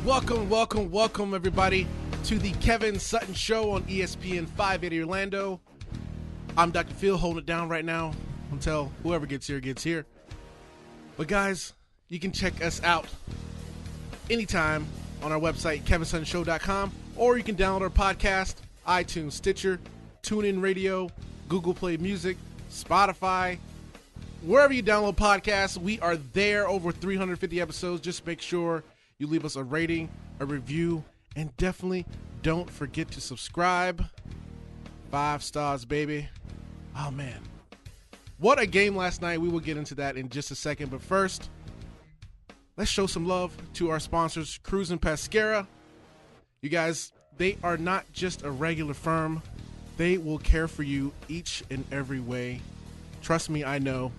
Welcome, everybody, to the Kevin Sutton Show on ESPN 580 Orlando. I'm Dr. Phil, holding it down right now until whoever gets here gets here. But, guys, you can check us out anytime on our website, kevinsuttonshow.com, or you can download our podcast, iTunes, Stitcher, TuneIn Radio, Google Play Music, Spotify. Wherever you download podcasts, we are there, over 350 episodes. Just make sure you leave us a rating, a review, and definitely don't forget to subscribe. 5 stars, baby. Oh, man. What a game last night. We will get into that in just a second. But first, let's show some love to our sponsors, Cruz and Pesquera. You guys, they are not just a regular firm. They will care for you each and every way. Trust me, I know.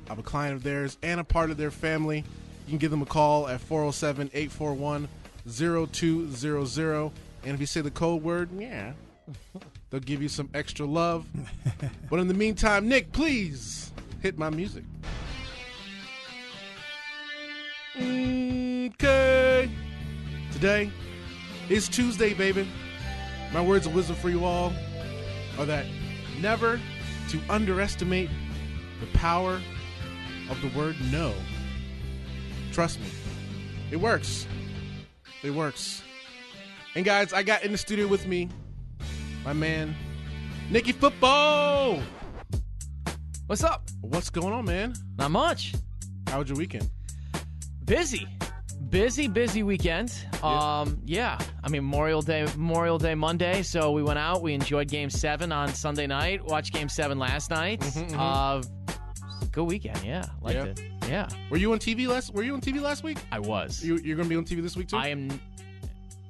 I'm a client of theirs and a part of their family. You can give them a call at 407-841-0200. And if you say the code word, yeah, they'll give you some extra love. But in the meantime, Nick, please hit my music. Okay. Today is Tuesday, baby. My words of wisdom for you all are that never to underestimate the power of the word no. Trust me, it works. It works. And guys, I got in the studio with me my man, Nicky Football. What's up? What's going on, man? Not much. How was your weekend? Busy weekend. Yeah. I mean, Memorial Day Monday. So we went out. We enjoyed Game 7 on Sunday night. Watched Game 7 last night. Good weekend. Yeah, liked it. Yeah. Were you on TV last week? I was. You're gonna be on TV this week too?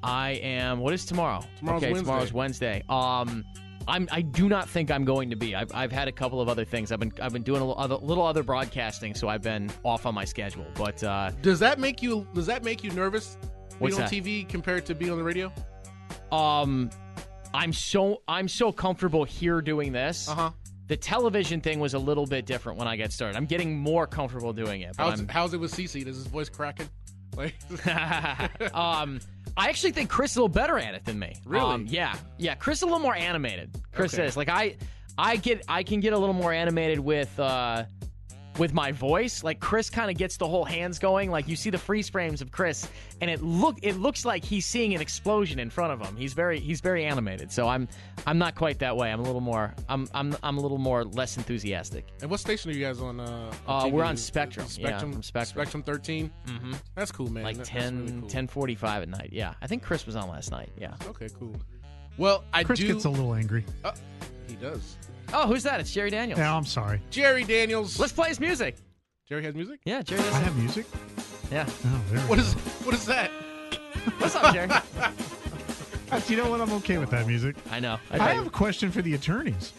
I am. What is tomorrow? Tomorrow's Wednesday. I do not think I'm going to be. I've had a couple of other things. I've been doing a little other broadcasting, so I've been off on my schedule. But does that make you nervous being on that? TV compared to being on the radio? I'm so comfortable here doing this. The television thing was a little bit different when I got started. I'm getting more comfortable doing it. How's it with CeCe? Does his voice cracking? Like, I actually think Chris is a little better at it than me. Really? Yeah. Chris is a little more animated. Chris Okay. is. Like I can get a little more animated with my voice. Like Chris kind of gets the whole hands going. Like you see the freeze frames of Chris, and it looks like he's seeing an explosion in front of him. He's very animated. So I'm not quite that way. I'm a little more less enthusiastic. and what station are you guys on? TV? We're on Spectrum. Spectrum. Yeah, from Spectrum. Spectrum 13. Mm-hmm. That's cool, man. Like That's 10, really cool. 10:45 at night. Yeah, I think Chris was on last night. Yeah. Okay, cool. Well, Chris gets a little angry. He does. Oh, who's that? It's Jerry Daniels. Yeah, I'm sorry. Jerry Daniels. Let's play his music. Jerry has music? Yeah, Jerry does. I have music? Yeah. Oh, there we What go. is that? What's up, Jerry? You know what? I'm okay with that music. I know. I have a question for the attorneys.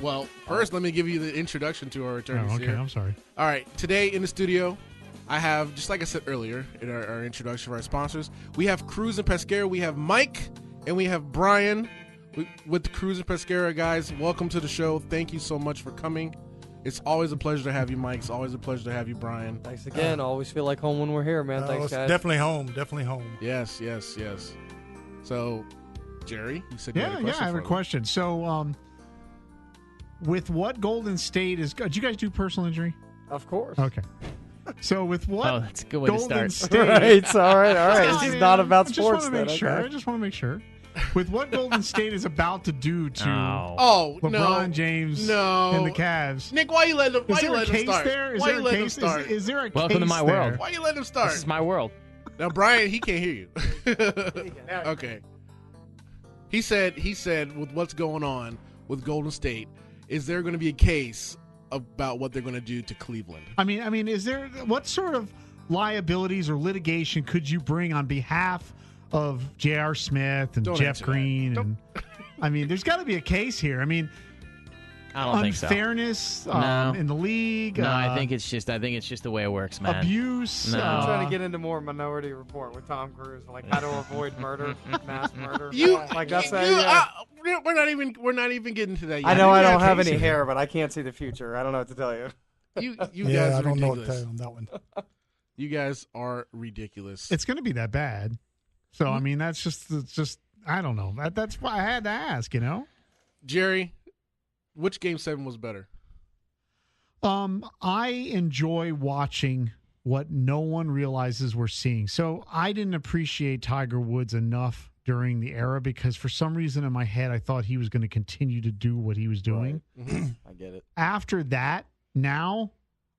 Well, first, let me give you the introduction to our attorneys Oh, okay. here. I'm sorry. All right, today in the studio, I have, just like I said earlier in our introduction of our sponsors, we have Cruz and Pesquera, we have Mike, and we have Bryan. With Cruz and Pesquera, guys, welcome to the show. Thank you so much for coming. It's always a pleasure to have you, Mike. It's always a pleasure to have you, Bryan. Thanks again. Always feel like home when we're here, man. Thanks, it's guys. definitely home. Yes. So, Jerry, you said you had a question I have a for me. question. So, with what Golden State is... Did you guys do personal injury? Of course. Okay. So, with what Oh, that's a good way to Golden start. State... Right. All right. This is not about I sports, just want to make sure. okay? I just want to make sure. With what Golden State is about to do to Oh, LeBron James and the Cavs. Nick, why you let him Is there a him case start? there? Is Why there you a let him case? start? Is there a Welcome to case my there? world. Why you let him start? This is my world. Now, Bryan, he can't hear you. Okay. He said with what's going on with Golden State, is there going to be a case about what they're going to do to Cleveland? I mean, is there what sort of liabilities or litigation could you bring on behalf of J.R. Smith and Don't Jeff answer that. Green? Don't- And I mean, there's got to be a case here. I mean, I don't think so. unfairness No. in the league. No, I think it's just the way it works, man. abuse. No. I'm trying to get into more Minority Report with Tom Cruise, like how to avoid murder, mass murder. You like that's we're not even getting to that yet. I know I got don't a have case any here. hair, but I can't see the future. I don't know what to tell you. You Yeah, guys I are don't know what to ridiculous. tell you on that one. You guys are ridiculous. It's going to be that bad. So I mean, that's just I don't know. That's why I had to ask. Jerry, which Game 7 was better? I enjoy watching what no one realizes we're seeing. So I didn't appreciate Tiger Woods enough during the era because for some reason in my head I thought he was going to continue to do what he was doing. Right. I get it. After that, now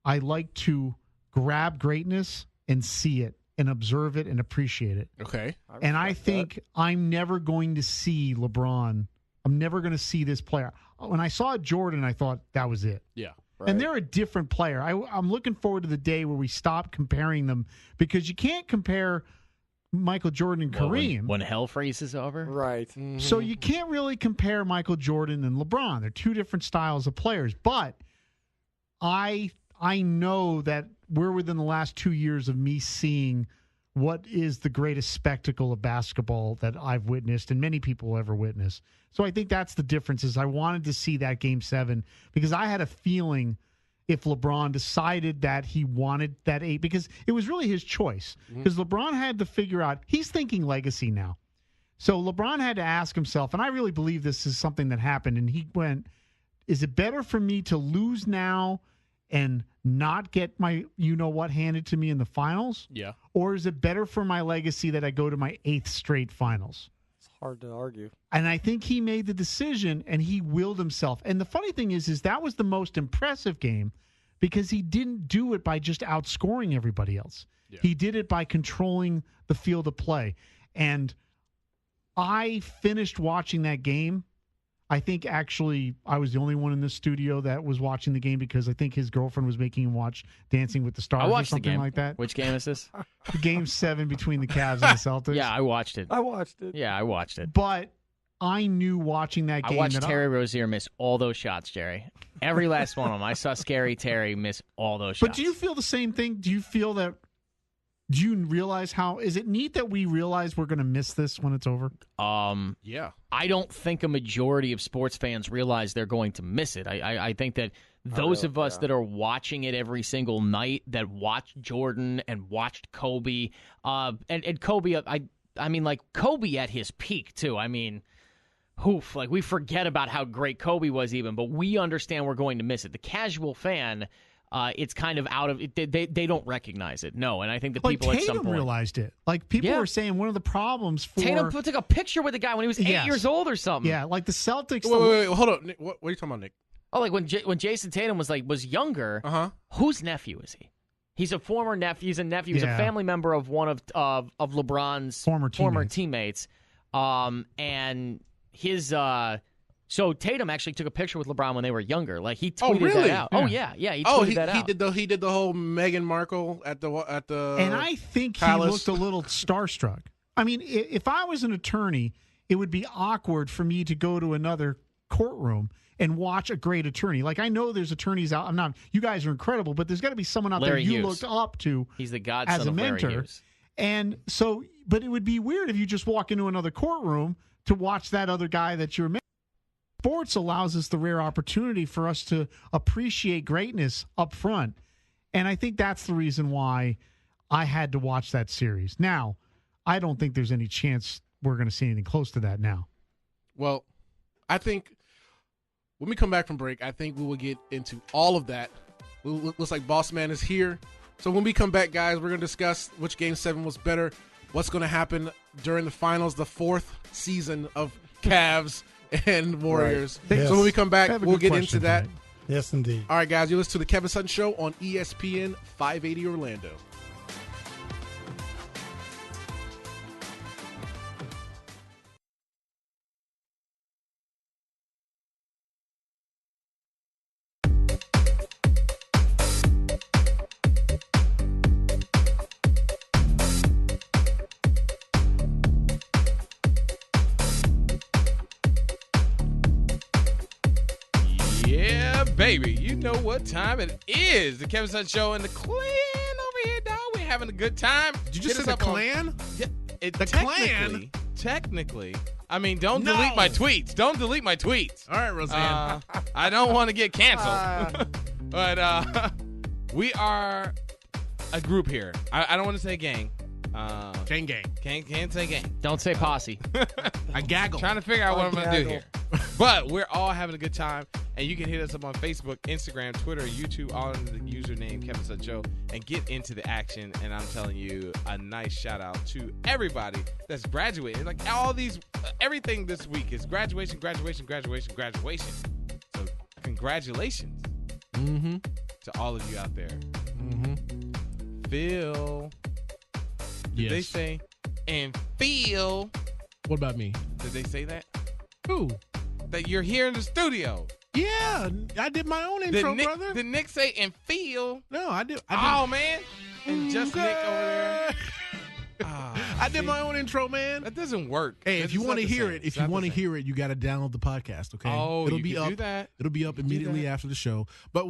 I like to grab greatness and see it and observe it and appreciate it. Okay. And I think I'm never going to see LeBron. I'm never going to see this player. When I saw Jordan, I thought that was it. Yeah. Right. And they're a different player. I'm looking forward to the day where we stop comparing them because you can't compare Michael Jordan and Kareem. When hell freezes over. Right. Mm-hmm. So you can't really compare Michael Jordan and LeBron. They're two different styles of players. But I know that we're within the last 2 years of me seeing what is the greatest spectacle of basketball that I've witnessed and many people will ever witness. So I think that's the difference is I wanted to see that Game 7 because I had a feeling if LeBron decided that he wanted that 8 because it was really his choice because LeBron had to figure out he's thinking legacy now. So LeBron had to ask himself, and I really believe this is something that happened, and he went, is it better for me to lose now and not get my you-know-what handed to me in the finals? Yeah. Or is it better for my legacy that I go to my 8th straight finals? It's hard to argue. And I think he made the decision, and he willed himself. And the funny thing is that was the most impressive game because he didn't do it by just outscoring everybody else. Yeah. He did it by controlling the field of play. And I finished watching that game. I think actually I was the only one in the studio that was watching the game because I think his girlfriend was making him watch Dancing with the Stars or something like that. Which game is this? Game 7 between the Cavs and the Celtics. Yeah, I watched it. I watched it. Yeah, I watched it. But I knew watching that game. I watched Terry Rozier miss all those shots, Jerry. Every last one of them. I saw Scary Terry miss all those shots. But do you feel the same thing? Do you feel that? Do you realize is it neat that we realize we're going to miss this when it's over? Yeah. I don't think a majority of sports fans realize they're going to miss it. I think that those of us that are watching it every single night, that watched Jordan and watched Kobe, and Kobe, I mean, like Kobe at his peak too. I mean, like we forget about how great Kobe was even, but we understand we're going to miss it. The casual fan, it's kind of out of it. They don't recognize it. No, and I think the people Tatum at some point realized it. Like people were saying, one of the problems for Tatum took a picture with the guy when he was 8 years old or something. Yeah, like the Celtics. Wait, hold on. Nick, what are you talking about, Nick? Oh, like when Jason Tatum was younger. Whose nephew is he? He's a former nephew. He's a nephew. He's a family member of one of LeBron's former teammates. And his. So Tatum actually took a picture with LeBron when they were younger. Like he tweeted that out. Yeah. He tweeted that out. He did the whole Meghan Markle at the And I think Palace. He looked a little starstruck. I mean, if I was an attorney, it would be awkward for me to go to another courtroom and watch a great attorney. Like I know there's attorneys out. You guys are incredible, but there's got to be someone out Larry there you Hughes. looked up to. He's the godson as a of Larry mentor. Hughes. And so, but it would be weird if you just walk into another courtroom to watch that other guy that you're. Sports allows us the rare opportunity for us to appreciate greatness up front. And I think that's the reason why I had to watch that series. Now, I don't think there's any chance we're going to see anything close to that now. Well, I think when we come back from break, I think we will get into all of that. Looks like Boss Man is here. So when we come back, guys, we're going to discuss which Game 7 was better, what's going to happen during the finals, the 4th season of Cavs and Warriors. Right. Yes. So when we come back, we'll get into that. Tonight. Yes, indeed. All right, guys, you listen to the Kevin Sutton Show on ESPN 580 Orlando. Baby, you know what time it is. The Kevin Sutton Show and the clan over here, dog. We're having a good time. Did you just say the clan? The clan? Technically. I mean, don't delete my tweets. Don't delete my tweets. All right, Roseanne. I don't want to get canceled. But we are a group here. I don't want to say gang. Gang gang. Can't say gang. Don't say posse. I gaggle. Trying to figure out what I'm going to do here. But we're all having a good time. And you can hit us up on Facebook, Instagram, Twitter, YouTube, all under the username Kevin Sutton Show, and get into the action. And I'm telling you, a nice shout out to everybody that's graduated. Like all these, everything this week is graduation. So congratulations to all of you out there. Phil. Did they say, and Phil? What about me? Did they say that? Who? That you're here in the studio. Yeah, I did my own intro, brother. Did Nick say, and Phil? No, I did. Oh, man. And just Nick over there. I did my own intro, man. That doesn't work. Hey, if you want to hear it, you got to download the podcast. Okay. Oh, it'll you be can up. do that. It'll be up immediately after the show. But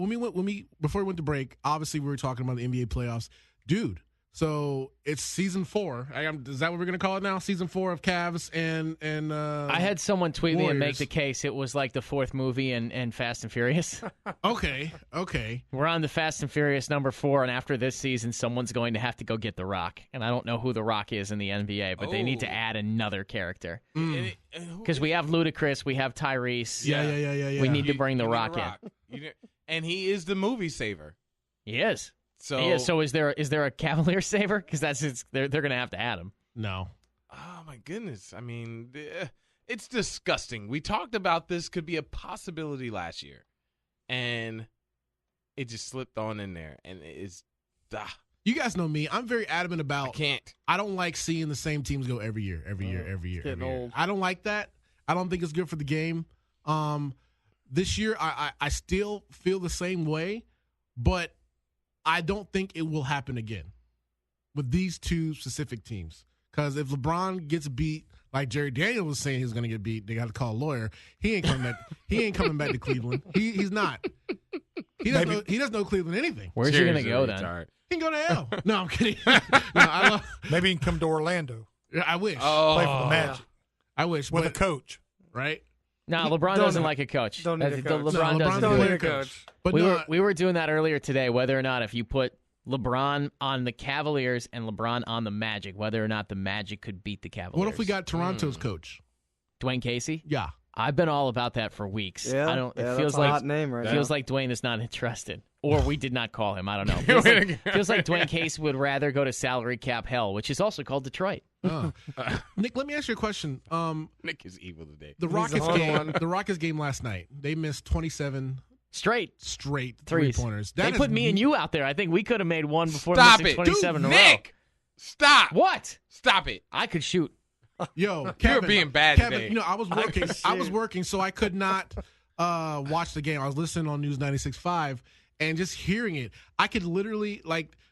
before we went to break, obviously we were talking about the NBA playoffs, dude. So it's season 4. Is that what we're gonna call it now? Season 4 of Cavs and I had someone tweet me and make Warriors. the case it was like the 4th movie in Fast and Furious. Okay. We're on the Fast and Furious number 4, and after this season, someone's going to have to go get The Rock. And I don't know who The Rock is in the NBA, but they need to add another character. Because we have Ludacris, we have Tyrese. Yeah. We need to bring The Rock in. And he is the movie saver. He is. So, So is there a Cavalier saver? Because they're going to have to add him. No. Oh, my goodness. I mean, it's disgusting. We talked about this could be a possibility last year, and it just slipped on in there, and it's You guys know me. I'm very adamant about. I don't like seeing the same teams go every year. Getting old. I don't like that. I don't think it's good for the game. This year, I still feel the same way, but I don't think it will happen again with these two specific teams. Because if LeBron gets beat, like Jerry Daniels was saying he's going to get beat, they got to call a lawyer. He ain't coming back to Cleveland. He's not. He doesn't know Cleveland anything. Where's he going to go then? He can go to hell. No, I'm kidding. Maybe he can come to Orlando. I wish. Play for the Magic. I wish. With a coach. Right? No, LeBron doesn't like a coach. Don't need a coach. LeBron doesn't Don't do need it. a coach. But we were doing that earlier today, whether or not if you put LeBron on the Cavaliers and LeBron on the Magic, whether or not the Magic could beat the Cavaliers. What if we got Toronto's coach? Dwayne Casey? Yeah. I've been all about that for weeks. Yeah, It feels that's a like hot name right feels now. like Dwayne is not interested, or we did not call him. I don't know. Feels like Dwayne Casey would rather go to salary cap hell, which is also called Detroit. Nick, let me ask you a question. Nick is evil today. The Rockets game last night. They missed 27 straight threes. 3-pointers. They put me and you out there. I think we could have made one before Stop missing it. 27 Dude, in a row. Nick, stop. What? Stop it. I could shoot. Yo, Kevin, You're being bad Kevin, today. I was working. I was working, so I could not watch the game. I was listening on News 96.5 and just hearing it. I could literally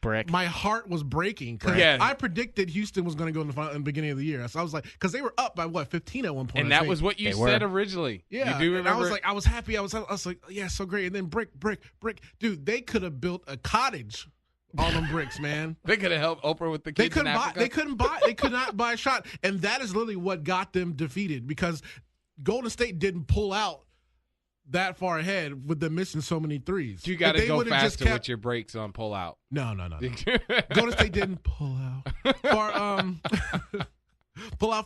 Brick. My heart was breaking because Yeah. I predicted Houston was going to go in the beginning of the year. So I was like, because they were up by 15 at one point. And I that think. was what you They said were. originally. Yeah, You do and remember? I was happy. I was like, yeah, so great. And then brick. Dude, they could have built a cottage on them bricks, man. They could have helped Oprah with the They kids couldn't in buy. Africa. They could not buy a shot, and that is literally what got them defeated because Golden State didn't pull out that far ahead with them missing so many threes. You got If to they go would've just faster with your brakes on pull out. No. Golden State didn't pull out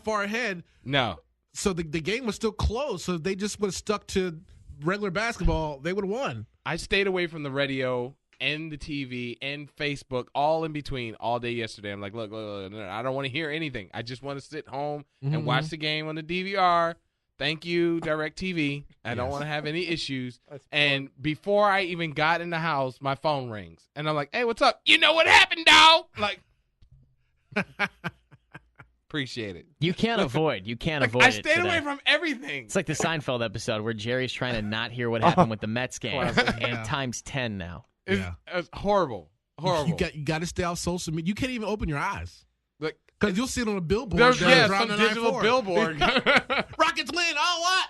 far ahead. No. So the game was still close. So if they just would have stuck to regular basketball, they would have won. I stayed away from the radio and the TV and Facebook, all in between, all day yesterday. I'm like, look, I don't want to hear anything. I just want to sit home and watch the game on the DVR. Thank you, DirecTV. I don't want to have any issues. And before I even got in the house, my phone rings. And I'm like, hey, what's up? You know what happened, dog? Like, appreciate it. You can't avoid. You can't Like, avoid I it stayed today. away from everything. It's like the Seinfeld episode where Jerry's trying to not hear what happened with the Mets game, and times 10 now. It's horrible. Horrible. You got to stay off social media. You can't even open your eyes. Like, Because you'll see it on a billboard. there's down some the digital 94. billboard. Rockets win. Oh, what?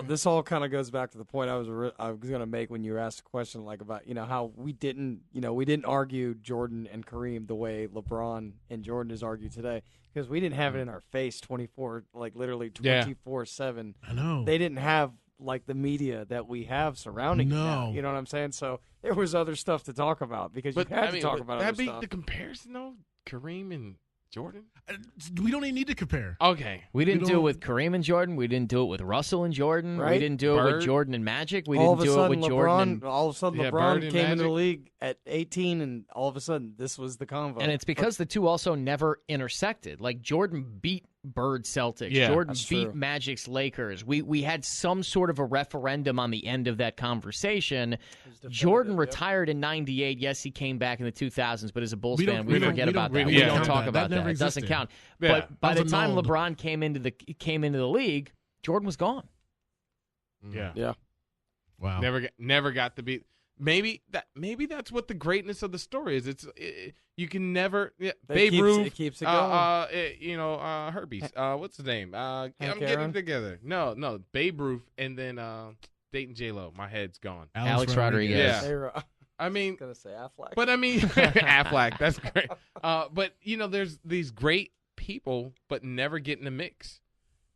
This all kind of goes back to the point I was going to make when you asked a question like about how we didn't argue Jordan and Kareem the way LeBron and Jordan is argued today because we didn't have it in our face 24/7. I know. They didn't have like the media that we have surrounding it now. No. You know what I'm saying? So there was other stuff to talk about because you had to talk about other that'd be stuff. the comparison though. Kareem and Jordan? We don't even need to compare. Okay. We didn't We do it don't- with Kareem and Jordan. We didn't do it with Russell and Jordan. We Right. didn't do it Bird. with Jordan and Magic. We all didn't of a do it sudden, with Jordan. And, all of a sudden, Yeah, LeBron Bird and came into the Magic. league at 18, and all of a sudden, this was the convo. and it's because the two also never intersected. Like Jordan beat Bird Celtics. Yeah, Jordan that's beat true. Magic's Lakers. We had some sort of a referendum on the end of that conversation. Jordan retired in '98. Yes, he came back in the 2000s, but as a Bulls We don't- fan, we we don't- forget we about don't that. really We count don't talk that. about That never that. It doesn't existed. count. Yeah. But by That the was time annulled. LeBron came into the league, Jordan was gone. Yeah. yeah, Wow. Never got to beat. Maybe that's what the greatness of the story is. You can never Babe Ruth. It keeps it going. Herpes. What's his name? I'm getting Aaron? it together. No, Babe Ruth, and then dating J-Lo. My head's gone. Alex Rodriguez. Yeah. They were- I mean, gonna say Affleck. but I mean, Affleck. That's great. But there's these great people, but never get in the mix.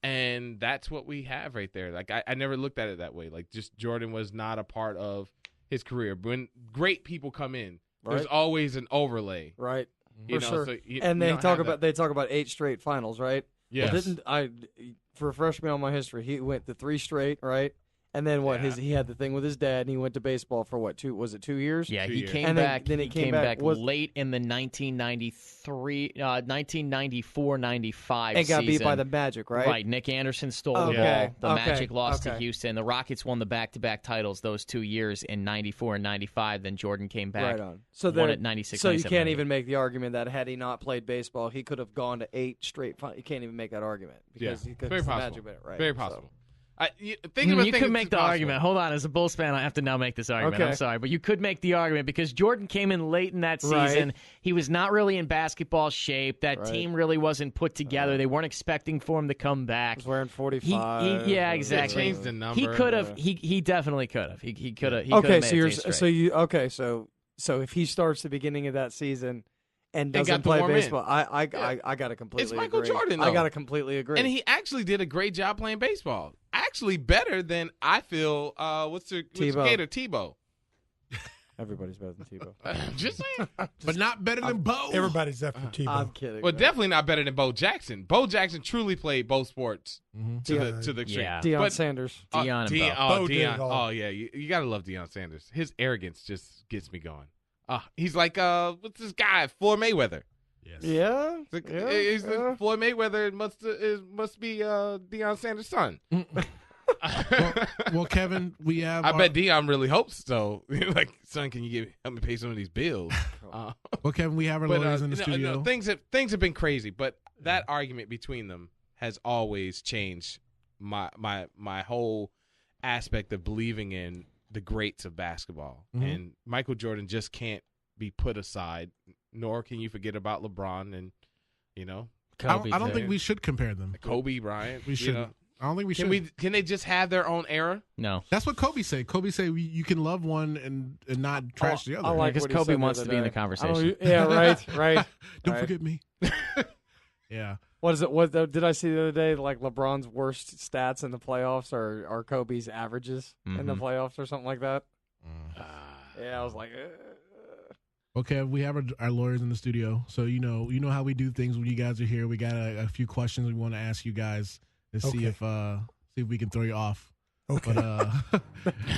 And that's what we have right there. Like I never looked at it that way. Like just Jordan was not a part of his career. When great people come in, there's Right. always an overlay. right, You for know, sure. so you And they don't talk have about that. 8 straight finals, right? Yes. Well, didn't I? Refresh me on my history. He went to 3 straight, right? And then what? Yeah. He had the thing with his dad, and he went to baseball for what? 2 years? Yeah, 2 he years. came And then- back. then he came back was- late in the 1994-95 And got beat season. by the Magic, right? Right, Nick Anderson stole the Okay, ball. The okay, Magic lost to okay. Houston. The Rockets won the back-to-back titles those 2 years in 94 and 95. Then Jordan came back. Right on. So won there, at 96, So you 97, can't 98. even make the argument that had he not played baseball, he could have gone to 8 straight finals. You can't even make that argument because Yeah. he could Very the possible. Magic made it, right? Very So- possible. You could make the argument. Hold on, as a Bulls fan, I have to now make this argument. Okay. I'm sorry, but you could make the argument because Jordan came in late in that season. Right. He was not really in basketball shape. That Right. team really wasn't put together. They weren't expecting for him to come back. He was wearing 45. Yeah, exactly. Change the number. He could have. He definitely could have. He could have. Okay, so so if he starts the beginning of that season and got doesn't to play warm in. baseball, I gotta completely. Michael agree. Jordan, I though. gotta completely agree. And he actually did a great job playing baseball. Actually, better than I feel. What's the Tebow. Gator Tebow? Everybody's better than Tebow. Just saying. But not better than Bo. Everybody's after Tebow. I'm kidding. Well, man. definitely not better than Bo Jackson. Bo Jackson truly played both sports to Yeah. the extreme. Yeah. Deion But- Sanders. Deion and Bo. Bo did Deion. it all. Oh yeah, you gotta love Deion Sanders. His arrogance just gets me going. He's like what's this guy? Floyd Mayweather. Yes. Yeah. He's yeah. Floyd Mayweather. It must be Deion Sanders' son. Well, Kevin, we have. I bet Deion really hopes so. Like, son, can you help me pay some of these bills? Well, Kevin, we have our But lawyers in the no, studio. no, things have been crazy, but that argument between them has always changed my whole aspect of believing in the greats of basketball. Mhm. And Michael Jordan just can't be put aside, nor can you forget about LeBron and I don't think we should compare them. Kobe Bryant. We shouldn't. I don't think we Can should. Can they just have their own era? No, That's what Kobe said. Kobe said you can love one and not trash the other. I like because what he Kobe said the wants other to be in the day. conversation. Yeah, right. Don't right. forget me. Yeah. What is it? What did I see the other day? Like LeBron's worst stats in the playoffs are Kobe's averages in the Mhm. playoffs or something like that. Yeah, I was like, Okay, we have our lawyers in the studio, so you know how we do things when you guys are here. We got a few questions we want to ask you guys to see Okay. if we can throw you off. Okay. But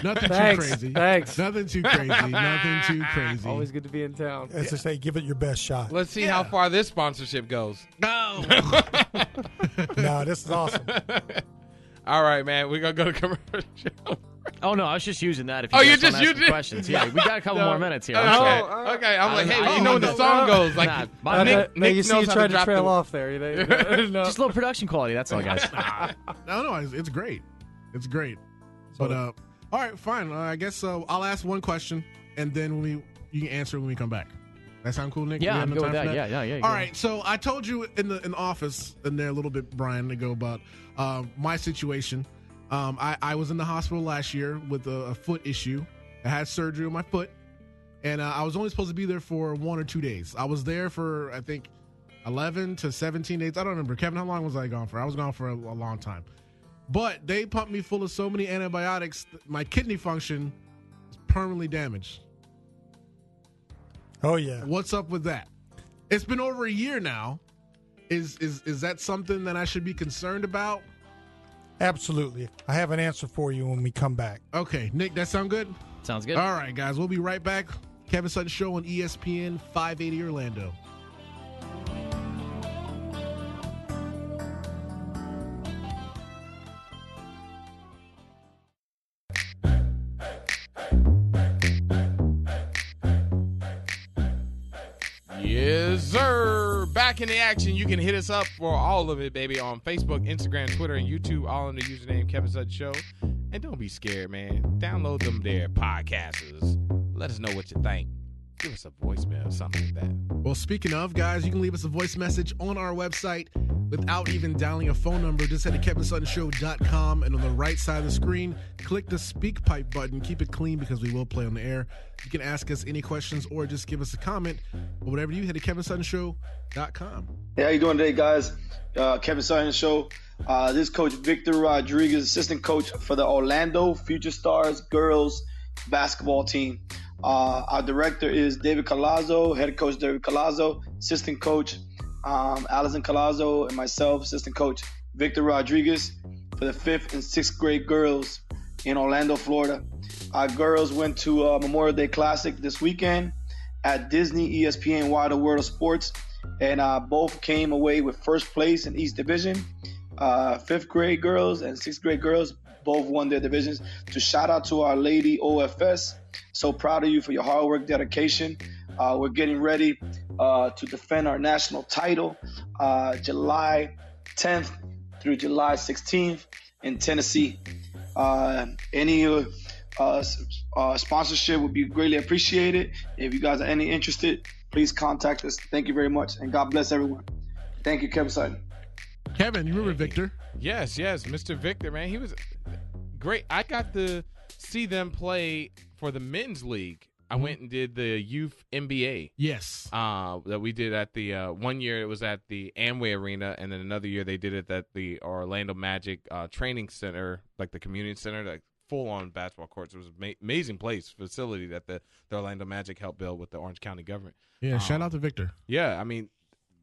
nothing Thanks, too crazy. thanks. Nothing too crazy. Nothing too crazy. Always good to be in town. As they say, give it your best shot. Let's see how far this sponsorship goes. No. No, this is awesome. All right, man. We're going to go to commercial. Oh no, I was just using that. If Oh, you you guys wanna just ask used some it? questions. Yeah, we got a couple No. more minutes here. I'm sorry. Okay. I'm like, hey, I you know when the don't song know. goes. Like, Nah, my Nick you see, knows you how tried to drop trail the- off there. No. Just a little production quality. That's all, guys. No, it's great. It's great. So- But all right, fine. I guess I'll ask one question, and then you can answer when we come back. That sound cool, Nick? Yeah, We have I'm no good with time for that. Yeah. All right, so I told you in the office in there a little bit, Bryan, ago about my situation. I was in the hospital last year with a foot issue. I had surgery on my foot, and I was only supposed to be there for 1 or 2 days. I was there for, I think, 11 to 17 days. I don't remember. Kevin, how long was I gone for? I was gone for a long time. But they pumped me full of so many antibiotics, my kidney function is permanently damaged. Oh, yeah. What's up with that? It's been over a year now, Is that something that I should be concerned about? Absolutely. I have an answer for you when we come back. Okay, Nick, that sound good? Sounds good. All right, guys, we'll be right back. Kevin Sutton Show on ESPN 580 Orlando. Yes, sir. Back in the action. You can hit us up for all of it, baby, on Facebook, Instagram, Twitter, and YouTube, all under the username Kevin Sutton Show. And don't be scared, man. Download them there podcasters. Let us know what you think. Give us a voicemail or something like that. Well, speaking of, guys, you can leave us a voice message on our website without even dialing a phone number. Just head to kevinsuttonshow.com, and on the right side of the screen, click the speak pipe button. Keep it clean because we will play on the air. You can ask us any questions or just give us a comment. Or whatever you, head to kevinsuttonshow.com. Hey, how you doing today, guys? Kevin Sutton Show. This is Coach Victor Rodriguez, assistant coach for the Orlando Future Stars girls basketball team. Our director is David Collazo, head coach David Collazo, assistant coach Allison Collazo, and myself, assistant coach Victor Rodriguez for the 5th and 6th grade girls in Orlando, Florida. Our girls went to Memorial Day Classic this weekend at Disney ESPN Wider World of Sports, and both came away with first place in each division. 5th grade girls and 6th grade girls both won their divisions. To shout out to our lady OFS. So proud of you for your hard work, dedication. We're getting ready to defend our national title July 10th through July 16th in Tennessee. Any sponsorship would be greatly appreciated. If you guys are any interested, please contact us. Thank you very much, and God bless everyone. Thank you, Kevin Sutton. Kevin, you remember Victor? Yes, Mr. Victor, man. He was great. I got to see them play for the men's league. I went and did the youth NBA. Yes. That we did at the one year it was at the Amway Arena, and then another year they did it at the Orlando Magic training center, like the community center, like full-on basketball courts. It was an amazing facility that the Orlando Magic helped build with the Orange County government. Yeah, shout out to Victor. Yeah, I mean,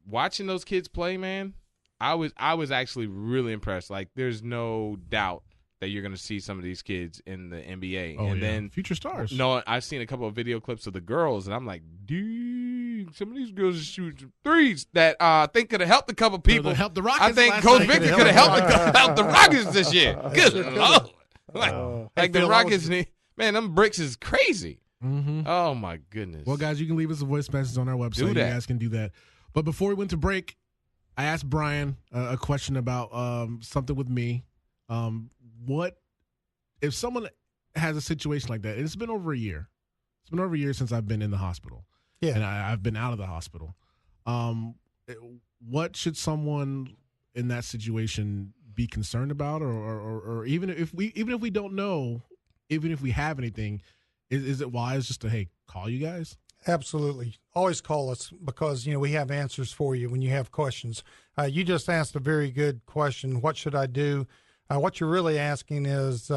watching those kids play, man, I was actually really impressed. Like, there's no doubt that you're going to see some of these kids in the NBA. Oh, and yeah. then Future stars. No, I've seen a couple of video clips of the girls, and I'm like, dude, some of these girls are shooting threes that I think could have helped a couple people. Helped the Rockets. I think last Coach night. Victor could have helped the Rockets this year. Good Lord. Like the Phil, Rockets, man, them bricks is crazy. Mm-hmm. Oh, my goodness. Well, guys, you can leave us a voice message on our website. Do that. You guys can do that. But before we went to break, I asked Bryan a question about something with me. What if someone has a situation like that? It's been over a year. It's been over a year since I've been in the hospital. Yeah. And I've been out of the hospital. What should someone in that situation be concerned about, or even if we don't know, even if we have anything, is it wise just to call you guys? Absolutely. Always call us because, we have answers for you when you have questions. You just asked a very good question. What should I do? What you're really asking is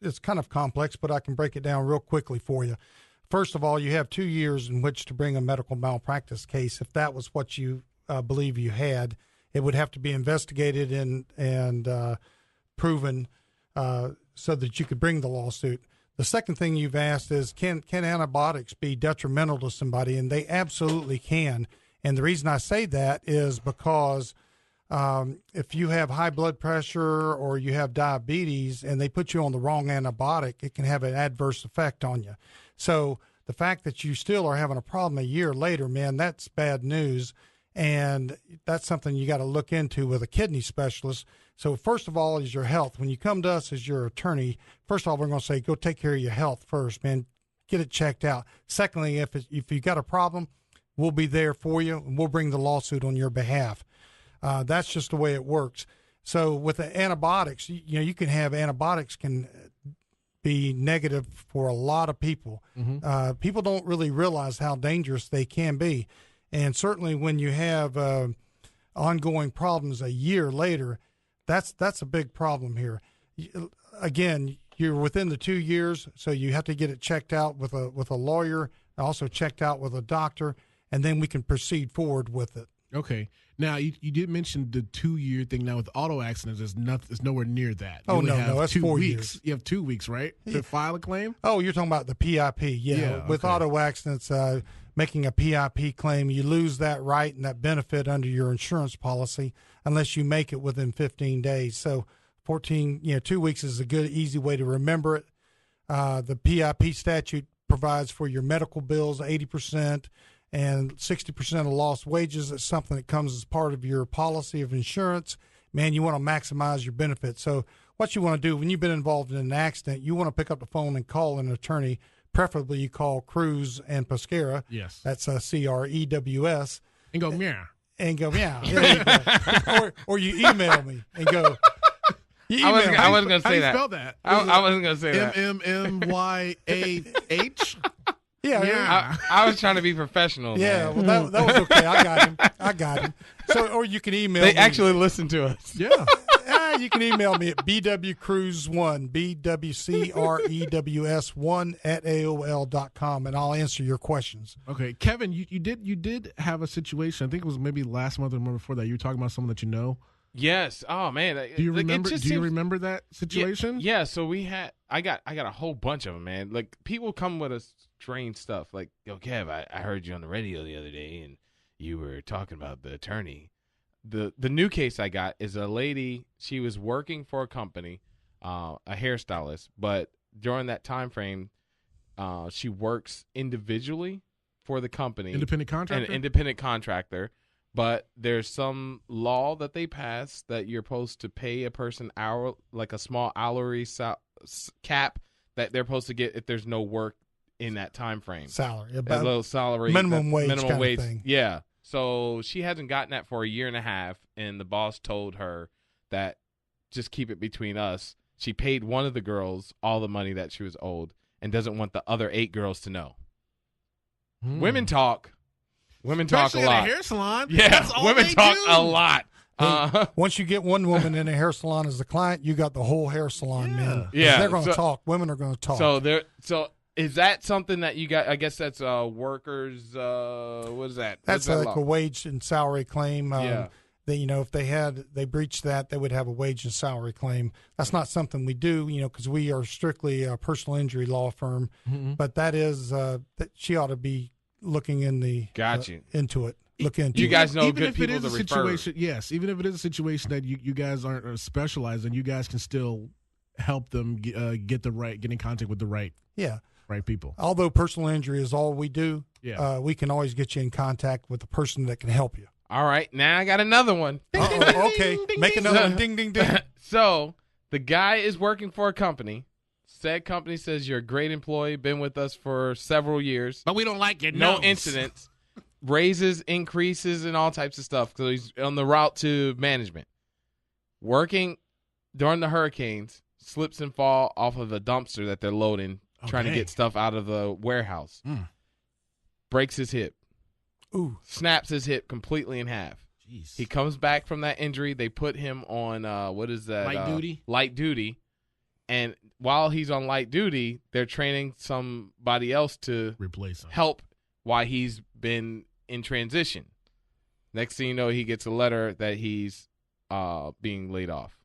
it's kind of complex, but I can break it down real quickly for you. First of all, you have 2 years in which to bring a medical malpractice case. If that was what you believe you had, it would have to be investigated and proven so that you could bring the lawsuit. The second thing you've asked is, can antibiotics be detrimental to somebody? And they absolutely can. And the reason I say that is because if you have high blood pressure or you have diabetes and they put you on the wrong antibiotic, it can have an adverse effect on you. So the fact that you still are having a problem a year later, man, that's bad news. And that's something you got to look into with a kidney specialist. So first of all is your health. When you come to us as your attorney, first of all, we're going to say, go take care of your health first, man. Get it checked out. Secondly, if you got a problem, we'll be there for you and we'll bring the lawsuit on your behalf. That's just the way it works. So with the antibiotics, you can have antibiotics can be negative for a lot of people. Mm-hmm. People don't really realize how dangerous they can be. And certainly when you have ongoing problems a year later, that's a big problem here. Again, you're within the 2 years, so you have to get it checked out with a lawyer, also checked out with a doctor, and then we can proceed forward with it. Okay. Now you did mention the 2-year thing. Now with auto accidents, it's nowhere near that. You Oh, only no, have that's 2 4 weeks. years. You have 2 weeks, right, to file a claim? Oh, you're talking about the PIP. Yeah. With okay. auto accidents, making a PIP claim, you lose that right and that benefit under your insurance policy unless you make it within 15 days. So 2 weeks is a good, easy way to remember it. The PIP statute provides for your medical bills 80% and 60% of lost wages. It's something that comes as part of your policy of insurance. Man, you want to maximize your benefits. So what you want to do when you've been involved in an accident, you want to pick up the phone and call an attorney. Preferably you call Cruz and Pesquera. Yes. That's CREWS. And go, meow. And go, meow. There you go. or you email me and go. I wasn't going to How say do you that. spell that? I wasn't going to say that. MMMYAH? Yeah. I was trying to be professional. Yeah, man. well, that was okay. I got him. So, or you can email They me. actually listen to us. Yeah. You can email me at bwcrews1, BWCREWS1 at AOL.com, and I'll answer your questions. Okay, Kevin, you did have a situation. I think it was maybe last month or the month before that. You were talking about someone that you know. Yes. Oh man. Do you remember? You remember that situation? Yeah. So I got a whole bunch of them, man. Like people come with us strange stuff. Like, yo, Kev, I heard you on the radio the other day, and you were talking about the attorney. The new case I got is a lady. She was working for a company, a hairstylist, but during that time frame, she works individually for the company, Independent contractor. an independent contractor. But there's some law that they passed that you're supposed to pay a person like a small hourly cap that they're supposed to get if there's no work in that time frame. Salary, A about little salary, minimum wage minimum kind wage. of thing. Yeah. So she hasn't gotten that for a year and a half, and the boss told her that just keep it between us. She paid one of the girls all the money that she was owed and doesn't want the other 8 girls to know. Women talk. Women Especially talk a lot. at a hair salon. Yeah, That's all women they talk do. a lot. Once you get one woman in a hair salon as a client, you got the whole hair salon, man. 'Cause Yeah, they're going to so- talk. Women are going to talk. So is that something that you got? I guess that's workers. What is that? That's What's that like law? a wage and salary claim. Yeah. That, if they breached that, they would have a wage and salary claim. That's not something we do, because we are strictly a personal injury law firm. Mm-hmm. But that is that she ought to be looking in the Got you. into it. Look into You it. guys know even good if it people is to a refer. situation, yes. Even if it is a situation that you guys aren't specialized in, you guys can still help them get in contact with the right people. Although personal injury is all we do, Yeah. we can always get you in contact with the person that can help you. All right, now I got another one. Okay, make another one. Ding, ding, ding. So the guy is working for a company. Said company says you're a great employee, been with us for several years. But we don't like your No nose. incidents, raises, increases, and all types of stuff. So he's on the route to management. Working during the hurricanes, slips and fall off of a dumpster that they're loading, trying to dang. get stuff out of the warehouse. Breaks his hip. Ooh. Snaps his hip completely in half. Jeez. He comes back from that injury. They put him on what is that? Light duty? Light duty. And while he's on light duty, they're training somebody else to Replace him. help while he's been in transition. Next thing you know, he gets a letter that he's being laid off.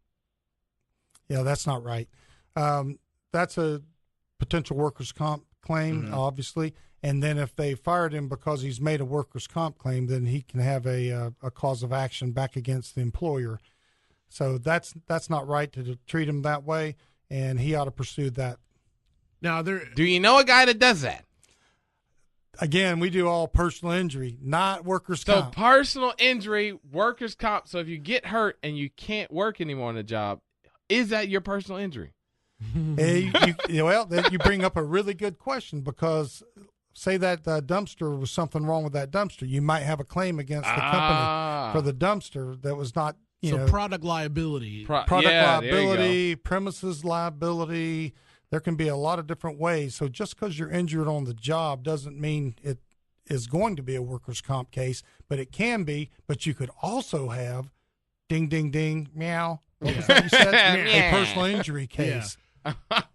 Yeah, that's not right. That's a potential workers' comp claim, obviously. And then if they fired him because he's made a workers' comp claim, then he can have a cause of action back against the employer. So that's not right to treat him that way, and he ought to pursue that. Now, Do you know a guy that does that? Again, we do all personal injury, not workers' So comp. personal injury, workers' comp. So if you get hurt and you can't work anymore on the job, is that your personal injury? Hey, you bring up a really good question, because say that dumpster was something wrong with that dumpster, you might have a claim against the company for the dumpster that was not, product liability. product liability, premises liability. There can be a lot of different ways. So just because you're injured on the job doesn't mean it is going to be a workers' comp case, but it can be. But you could also have ding, ding, ding, meow. What was that you said? A personal injury case.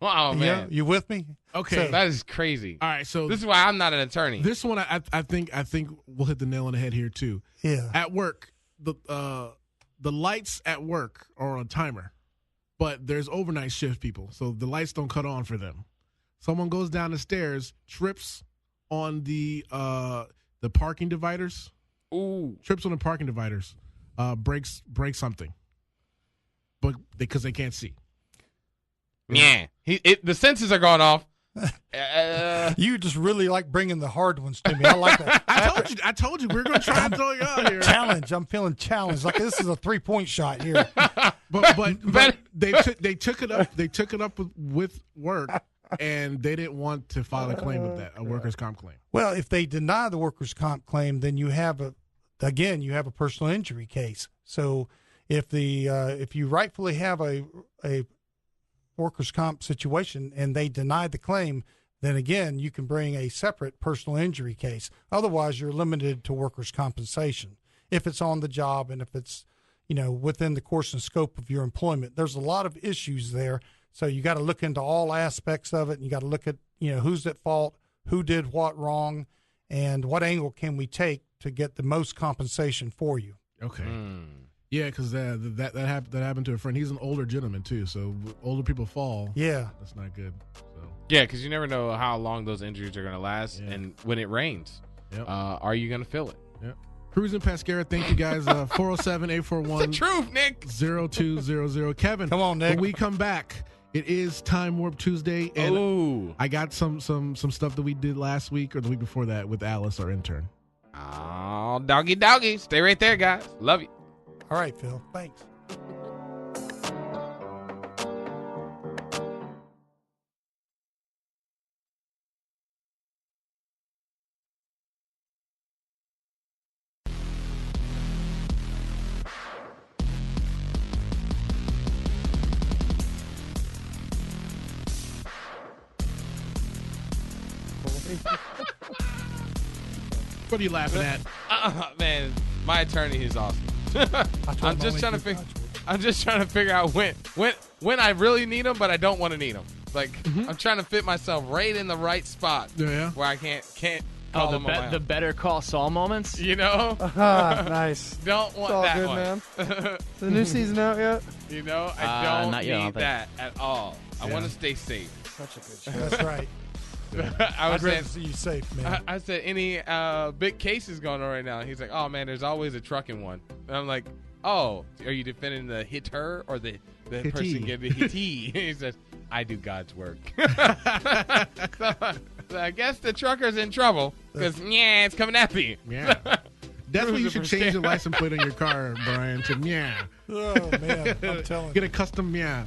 Oh man, You with me? Okay. that is crazy. All right, so This is why I'm not an attorney. this one I think we'll hit the nail on the head here too. Yeah. At work, the lights at work are on a timer, but there's overnight shift people, so the lights don't cut on for them. Someone goes down the stairs, trips on the parking dividers. Ooh, Trips on the parking dividers, breaks something, but because they can't see. yeah. The senses are going off. You just really like bringing the hard ones to me. I like that. I told you we were going to try and throw you out here. Challenge. I'm feeling challenged. Like this is a 3-point shot here. But they took it up. They took it up with work, and they didn't want to file a claim with that, a workers' comp claim. Well, if they deny the workers' comp claim, then you have a personal injury case. So if you rightfully have a workers' comp situation and they deny the claim, then again you can bring a separate personal injury case. Otherwise, you're limited to workers' compensation if it's on the job and if it's within the course and scope of your employment. There's a lot of issues there, so you got to look into all aspects of it, and you got to look at who's at fault, who did what wrong, and what angle can we take to get the most compensation for you. Okay. Yeah, because that happened to a friend. He's an older gentleman too, so older people fall. Yeah, that's not good. So. Yeah, because you never know how long those injuries are going to last, and when it rains, are you going to feel it? Yep. Cruising Pesquera, thank you guys. 407-841. The truth, Nick. 0200. Kevin, come on, Nick. When we come back, it is Time Warp Tuesday, and I got some stuff that we did last week or the week before that with Alice, our intern. Oh, doggy. Stay right there, guys. Love you. All right, Phil. Thanks. What are you laughing at? Man, my attorney is awesome. I'm just trying to figure out when I really need them, but I don't want to need them. Like I'm trying to fit myself right in the right spot where I can't call them on my own. The Better Call Saul moments. Nice. Don't want all that good, one. Man. The new season out yet? I don't not yet, need that at all. I want to stay safe. Such a good show. That's right. I'd rather see you safe, man. I said, any big cases going on right now? He's like, oh, man, there's always a trucking one. And I'm like, oh, are you defending the hitter or the person getting the hittee? He says, I do God's work. So I guess the trucker's in trouble because, it's coming at me. Yeah. That's what you should change the license plate on your car, Brian, to meow. Oh, man, I'm telling you. Get a custom meow.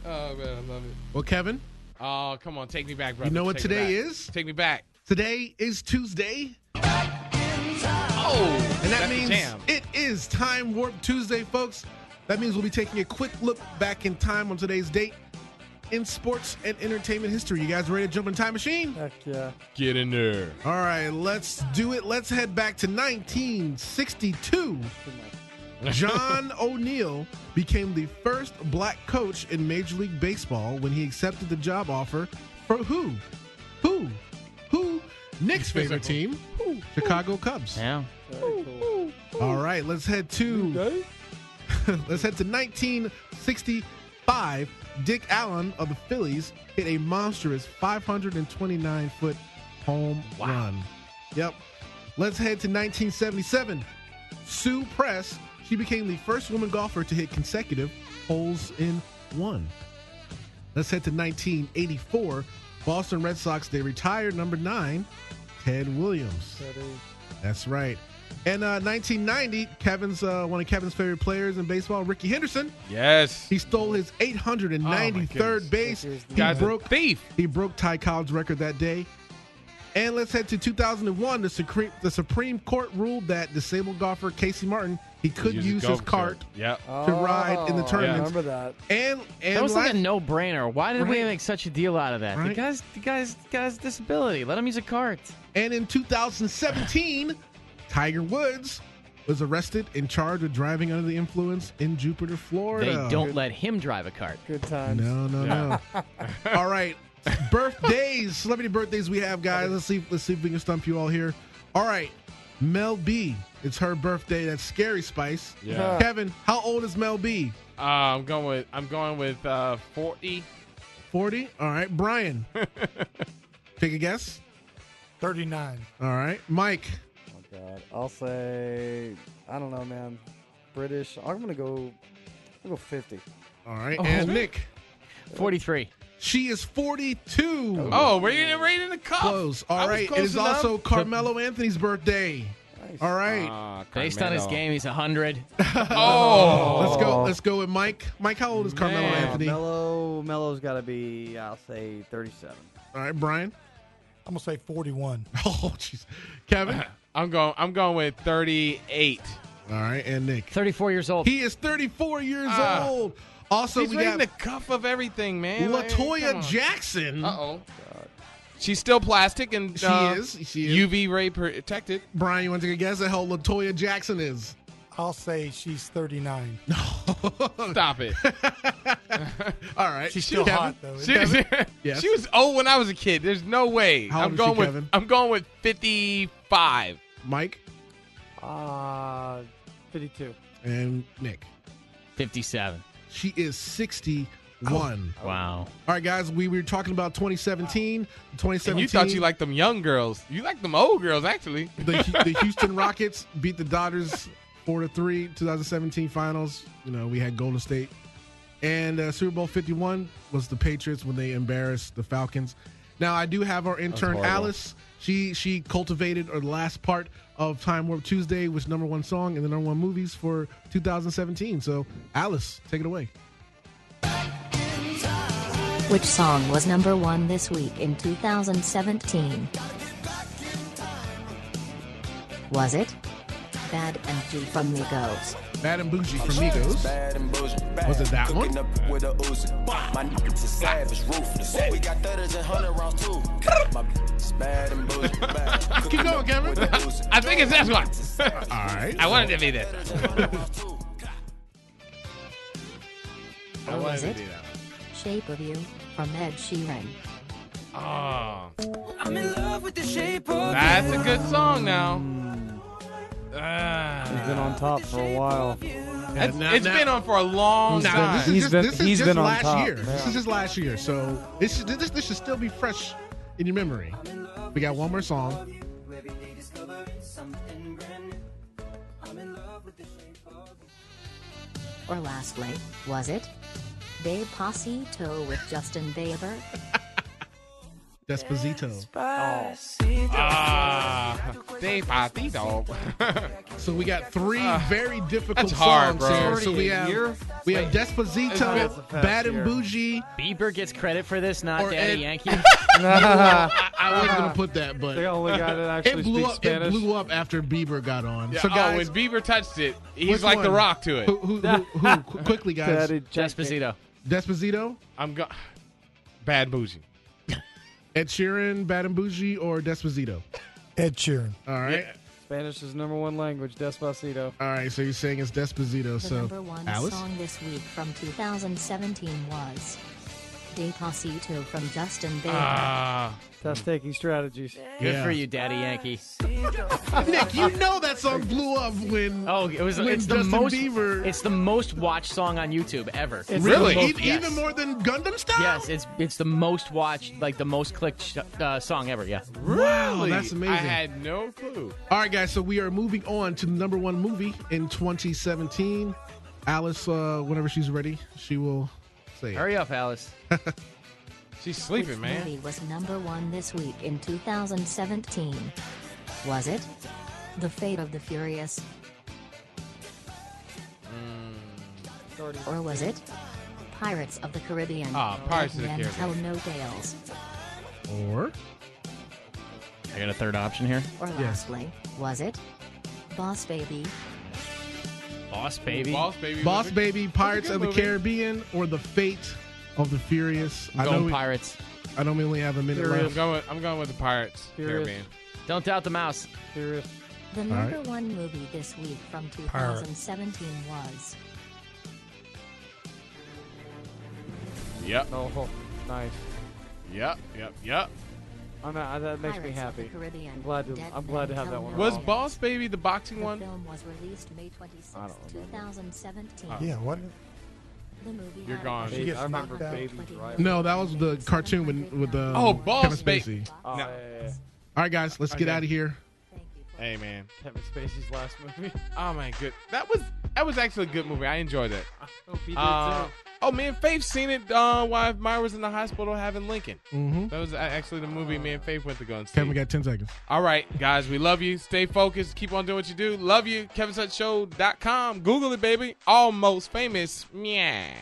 Oh, man, I love it. Well, Kevin. Oh, come on. Take me back, brother. You know what Take today me back. is? Take me back. Today is Tuesday. Oh, and that that's means the jam. it is Time Warp Tuesday, folks. That means we'll be taking a quick look back in time on today's date in sports and entertainment history. You guys ready to jump in time machine? Heck yeah. Get in there. All right, let's do it. Let's head back to 1962. John O'Neill became the first black coach in Major League Baseball when he accepted the job offer for who? Nick's favorite team, Chicago Cubs. Yeah. Very cool. All right, let's head to 1965. Dick Allen of the Phillies hit a monstrous 529-foot home run. Yep. Let's head to 1977. Sue Press. She became the first woman golfer to hit consecutive holes in one. Let's head to 1984. Boston Red Sox, they retired number 9, Ted Williams. That's right. And 1990, one of Kevin's favorite players in baseball, Ricky Henderson. Yes. He stole his 893rd base. He broke Ty Cobb's record that day. And let's head to 2001. The Supreme Court ruled that disabled golfer Casey Martin, he could use his cart to ride in the tournament. I remember that. And that was like a no-brainer. Why did we make such a deal out of that? Right. The guy's disability. Let him use a cart. And in 2017, Tiger Woods was arrested and charged with driving under the influence in Jupiter, Florida. They don't let him drive a cart. Good times. No. All right. Birthdays, celebrity birthdays we have, guys. Let's see if we can stump you all here. All right. Mel B. It's her birthday. That's Scary Spice. Yeah. Kevin, how old is Mel B? I'm going with 40. 40? All right. Brian. Take a guess. 39. All right. Mike. Oh, God. I'll say, I don't know, man. British. I'm going to go 50. All right. And Nick. 43. She is 42. Oh, we're getting right in the cup. Close. All right. It is also Carmelo Anthony's birthday. Nice. All right. Based on his game, he's 100. Oh. Let's go with Mike. Mike, how old is Carmelo Anthony? Melo's got to be, I'll say, 37. All right, Brian. I'm going to say 41. Oh, jeez. Kevin. I'm going with 38. All right, and Nick. 34 years old. He is 34 years old. Also, He's we right got in the cuff of everything, man. LaToya Jackson. Uh-oh. She's still plastic and She is. UV ray protected. Brian, you want to take a guess at how old LaToya Jackson is? I'll say she's 39. Stop it. All right. She's still Kevin? hot, though. Yes. She was old when I was a kid. There's no way. How old is she, Kevin? I'm going with 55. Mike 52. and Nick. 57. She is 61. Wow. All right, guys, we were talking about 2017. 2017. And you thought you liked them young girls. You like them old girls, actually. the Houston Rockets beat the Dodgers 4-3 2017 finals. You know, we had Golden State. And Super Bowl 51 was the Patriots when they embarrassed the Falcons. Now, I do have our intern, Alice. She cultivated the last part of Time Warp Tuesday, which #1 song and the #1 movies for 2017. So, Alice, take it away. Which song was #1 this week in 2017? Was it Bad and G from Migos? Bad and Bougie from Migos. Was it that one? Keep going, Kevin. I think it's this one. All right. I wanted to be this. Or was it Shape of You from Ed Sheeran? Oh. I'm in love with the shape of That's a good song now. He's been on top for a while. It's been on for a long time. This is just been on last top. year. Yeah. This is just last year. So this should still be fresh in your memory. We got one more song. Or lastly, was it Despacito with Justin Bieber? Desposito. Despacito. So we got three very difficult that's hard, songs bro. here. So we have Desposito, Bad and Bougie. Bieber gets credit for this, not Or Daddy Ed- Yankee. I wasn't gonna put that, but The only guy that it actually blew speaks up. Spanish. It blew up after Bieber got on. Yeah, So guys, when Bieber touched it, he's which like the one? Rock to it. Who quickly, guys? Desposito. Desposito, Bad Bougie. Ed Sheeran, Bad and Bougie, or Desposito? Ed Sheeran. All right. Spanish is #1 language. Despacito. All right, so you're saying it's Desposito. The So, #1 Alice? song this week from 2017 was Despacito from Justin Bieber. Test taking strategies. Good Yeah. for you, Daddy Yankee. Nick, you know that song blew up when. Oh, it was. when It's the Justin most. Bieber. It's the most watched song on YouTube ever. It's Really? the most- Yes. Even more than Gundam Style? Yes, it's the most watched, like the most clicked song ever. Yeah. Wow, that's amazing. I had no clue. All right, guys, so we are moving on to the #1 movie in 2017. Alice, whenever she's ready, she will say it. Hurry up, Alice. She's sleeping, Which man. movie was #1 this week in 2017? Was it The Fate of the Furious? Or was it Pirates of the Caribbean? Pirates of the Men Caribbean. Tell No Tales. Or I got a third option here. Or lastly, was it Boss Baby? Boss Baby. Boss Baby. Boss was a- Baby, Pirates good of the movie. Caribbean, or The Fate of the Furious. I'm going Pirates. I know we only have a minute I'm left. going with the Pirates. Furious. Caribbean. Don't doubt the mouse. Serious. The number one movie this week from 2017 was Yep. Oh, nice. Yep. That makes me Pirates of happy. the Caribbean. I'm glad to have that one. Was wrong. Boss Baby the boxing The one? film was released May 26, I don't remember. 2017. Yeah, what? The movie You're had gone. a She budget gets of knocked remember out. Baby's right. No, that was the cartoon with the Oh, Boss Kevin Baby. Spacey. Oh, No. yeah. All right, guys, let's get Okay. out of here. Thank you for Hey, man. Kevin Spacey's last movie. Oh, my good. That was actually a good movie. I enjoyed it. I hope he did too. Oh, me and Faith seen it while Myra was in the hospital having Lincoln. Mm-hmm. That was actually the movie me and Faith went to go and see. Kevin, we got 10 seconds. All right, guys, we love you. Stay focused. Keep on doing what you do. Love you. KevinSuttonShow.com. Google it, baby. Almost Famous. Yeah.